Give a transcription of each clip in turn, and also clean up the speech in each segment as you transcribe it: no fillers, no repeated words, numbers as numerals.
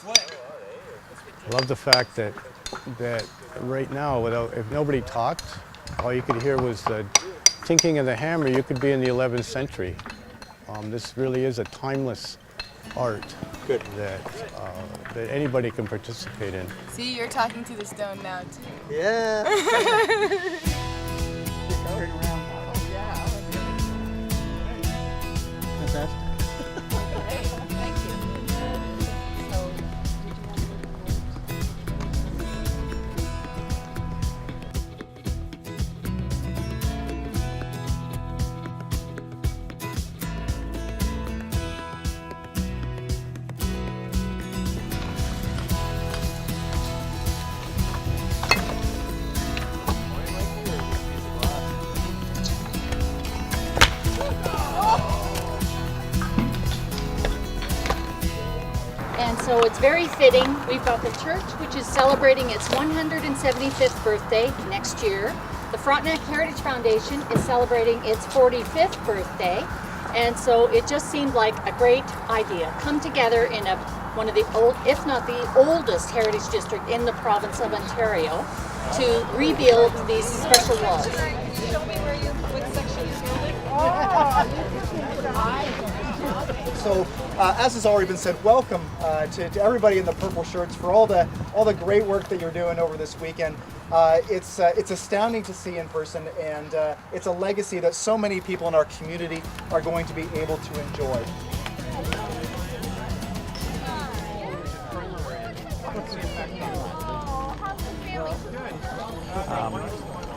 I love the fact that right now, if nobody talked, all you could hear was the tinking of the hammer. You could be in the 11th century. This really is a timeless art that anybody can participate in. See, you're talking to the stone now too. Yeah. Fantastic. Thank you. And so it's very fitting. We've got the church, which is celebrating its 175th birthday next year. The Frontenac Heritage Foundation is celebrating its 45th birthday. And so it just seemed like a great idea. Come together in one of the old, if not the oldest heritage district in the province of Ontario to rebuild these special walls. Show me what section you're building. So, as has already been said, welcome to everybody in the purple shirts for all the great work that you're doing over this weekend. It's astounding to see in person, and it's a legacy that so many people in our community are going to be able to enjoy.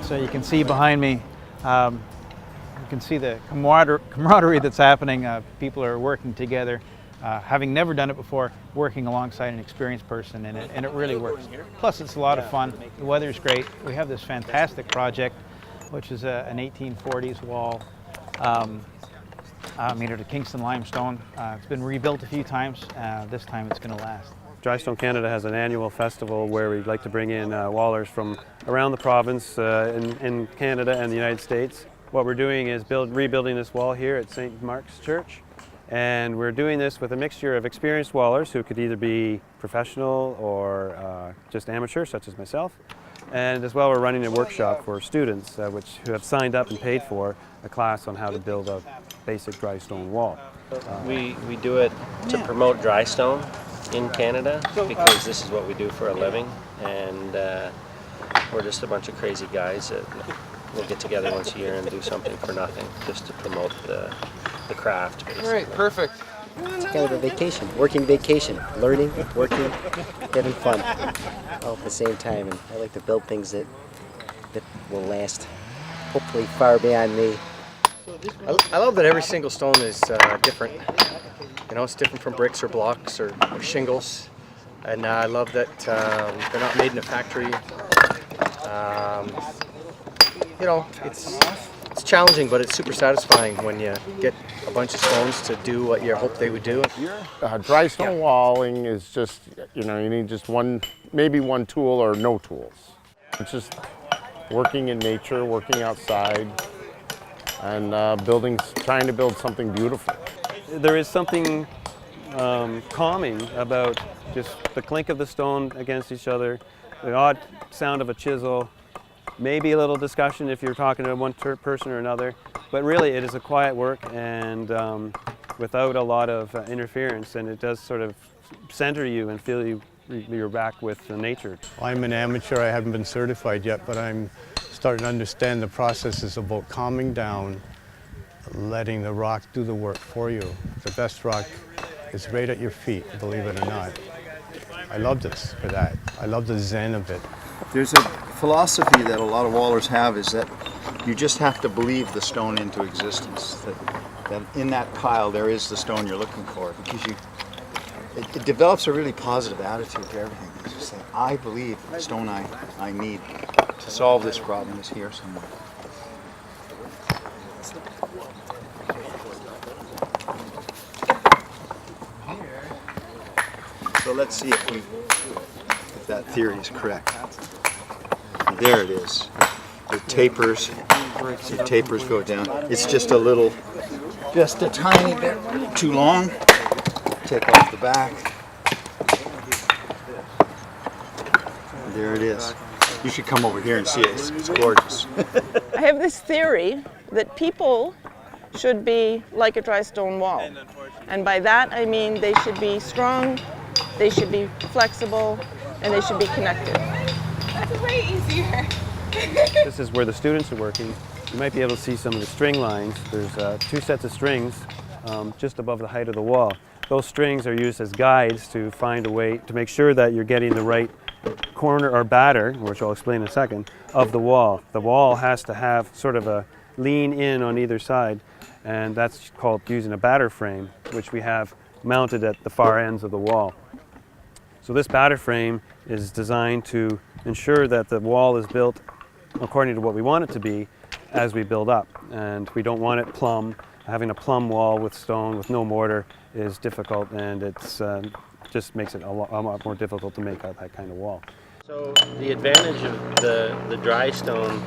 So you can see behind me, you can see the camaraderie that's happening. People are working together, having never done it before, working alongside an experienced person, and it really works. Plus, it's a lot of fun. The weather's great. We have this fantastic project, which is an 1840s wall made out of Kingston limestone. It's been rebuilt a few times. This time it's going to last. Drystone Canada has an annual festival where we'd like to bring in wallers from around the province in Canada and the United States. What we're doing is rebuilding this wall here at St. Mark's Church, and we're doing this with a mixture of experienced wallers who could either be professional or just amateur, such as myself, and as well we're running a workshop for students who have signed up and paid for a class on how to build a basic dry stone wall. We do it to promote dry stone in Canada because this is what we do for a living, and we're just a bunch of crazy guys that we'll get together once a year and do something for nothing just to promote the craft, basically. All right, perfect. It's kind of a vacation, working vacation, learning, working, having fun, all at the same time. And I like to build things that will last, hopefully far beyond me. I love that every single stone is different. You know, it's different from bricks or blocks or shingles. And I love that they're not made in a factory. You know, it's challenging, but it's super satisfying when you get a bunch of stones to do what you hope they would do. Dry stone walling is just, you know, you need just maybe one tool or no tools. It's just working in nature, working outside, and trying to build something beautiful. There is something calming about just the clink of the stone against each other, the odd sound of a chisel, maybe a little discussion if you're talking to one person or another, but really it is a quiet work and without a lot of interference, and it does sort of center you and feel you're back with nature. I'm an amateur. I haven't been certified yet, but I'm starting to understand the process is about calming down, letting the rock do the work for you. The best rock is right at your feet, believe it or not. I love this for that. I love the zen of it. There's a philosophy that a lot of wallers have, is that you just have to believe the stone into existence, that in that pile there is the stone you're looking for, because it develops a really positive attitude to everything. You just say, I believe the stone I need to solve this problem is here somewhere. So let's see if that theory is correct. There it is. It tapers. The tapers go down. It's just a tiny bit too long. Take off the back. There it is. You should come over here and see it. It's gorgeous. I have this theory that people should be like a dry stone wall. And by that I mean they should be strong, they should be flexible, and they should be connected. That's way easier. This is where the students are working. You might be able to see some of the string lines. There's 2 sets of strings just above the height of the wall. Those strings are used as guides to find a way to make sure that you're getting the right corner or batter, which I'll explain in a second, of the wall. The wall has to have sort of a lean in on either side, and that's called using a batter frame, which we have mounted at the far ends of the wall. So this batter frame is designed to ensure that the wall is built according to what we want it to be as we build up, and we don't want it plumb. Having a plumb wall with stone with no mortar is difficult, and it's just makes it a lot more difficult to make out that kind of wall. So the advantage of the dry stone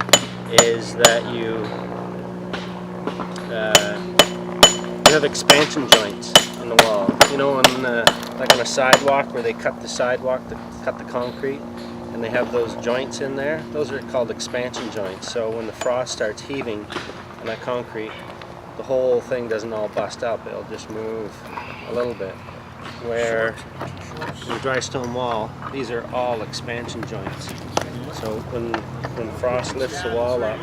is that you have expansion joints on the wall. You know, like on a sidewalk where they cut the sidewalk, cut the concrete, and they have those joints in there. Those are called expansion joints. So when the frost starts heaving on that concrete, the whole thing doesn't all bust up. It'll just move a little bit. Where in the dry stone wall, these are all expansion joints. So when frost lifts the wall up,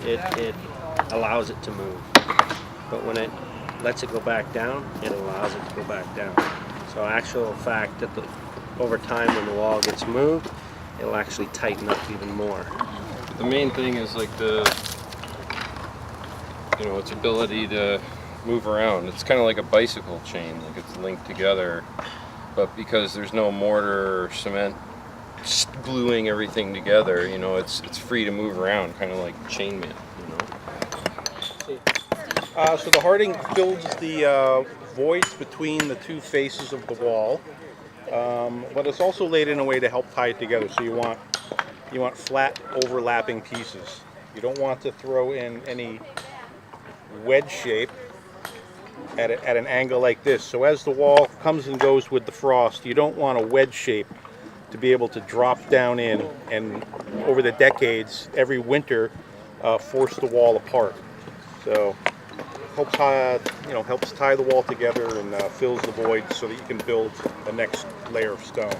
it allows it to move. But when it lets it go back down, it allows it to go back down. So actual fact that over time when the wall gets moved, it'll actually tighten up even more. The main thing is like its ability to move around. It's kind of like a bicycle chain, like it's linked together, but because there's no mortar or cement gluing everything together, it's free to move around, kind of like chainmail, So the Harding fills the voids between the 2 faces of the wall, but it's also laid in a way to help tie it together. So you want flat overlapping pieces. You don't want to throw in any wedge shape at an angle like this. So as the wall comes and goes with the frost, you don't want a wedge shape to be able to drop down in and over the decades, every winter, force the wall apart. So helps tie the wall together and fills the void so that you can build the next layer of stone.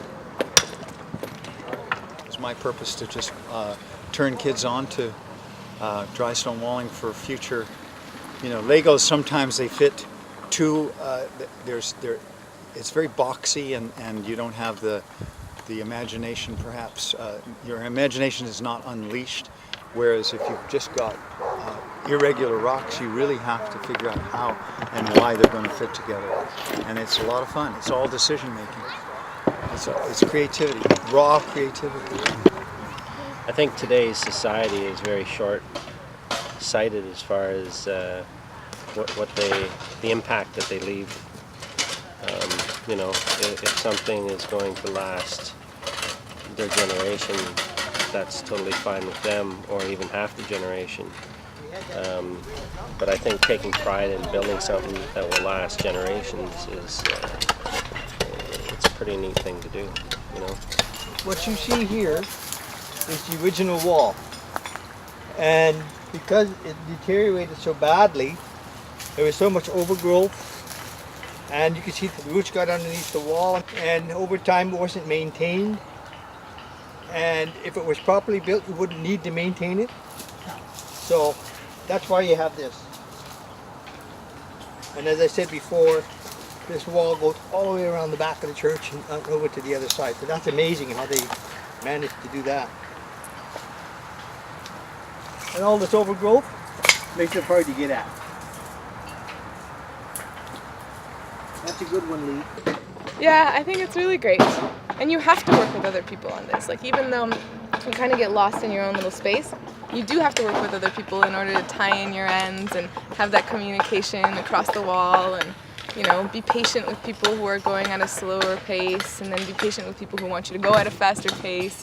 It's my purpose to just turn kids on to dry stone walling for future. Legos sometimes they fit too. It's very boxy, and you don't have the imagination. Perhaps your imagination is not unleashed. Whereas if you've just got irregular rocks, you really have to figure out how and why they're going to fit together. And it's a lot of fun. It's all decision making. It's creativity, raw creativity. I think today's society is very short-sighted as far as the impact that they leave. If something is going to last their generation, that's totally fine with them, or even half the generation. But I think taking pride in building something that will last generations it's a pretty neat thing to do. What you see here is the original wall, and because it deteriorated so badly, there was so much overgrowth, and you can see the roots got underneath the wall, and over time it wasn't maintained. And if it was properly built, you wouldn't need to maintain it. So that's why you have this. And as I said before, this wall goes all the way around the back of the church and over to the other side. So that's amazing how they managed to do that. And all this overgrowth makes it hard to get at. That's a good one, Lee. Yeah, I think it's really great. And you have to work with other people on this. Like, even though you kind of get lost in your own little space, you do have to work with other people in order to tie in your ends and have that communication across the wall, and be patient with people who are going at a slower pace, and then be patient with people who want you to go at a faster pace.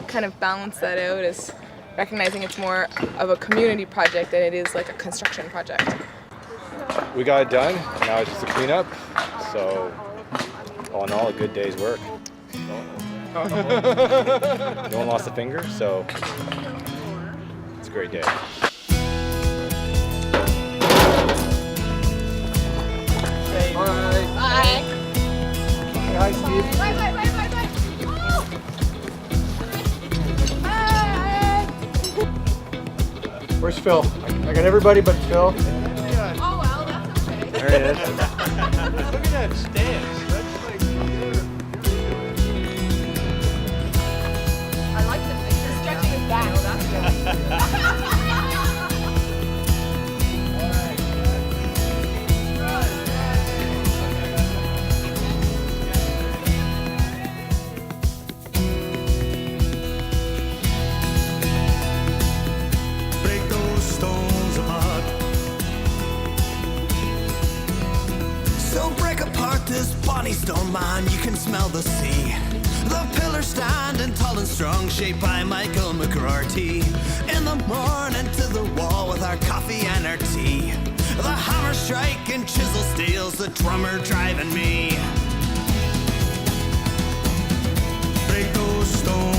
Kind of balance that out as recognizing it's more of a community project than it is like a construction project. We got it done, now it's just a cleanup, so all in all, a good day's work. No one lost a finger, so it's a great day. Bye. Hi, Steve. Bye, bye, bye, bye, bye. Where's Phil? I got everybody but Phil. Oh, well, that's okay. There he is. Look at that stance. That's like I like the finger stretching his back. That's Break those stones apart. So break apart this Bonnie Stone mine, you can smell the sea. The pillars standing tall and strong, shaped by Michael McGroarty. In the morning to the wall with our coffee and our tea. The hammer striking, chisel steels, the drummer driving me. Break those stones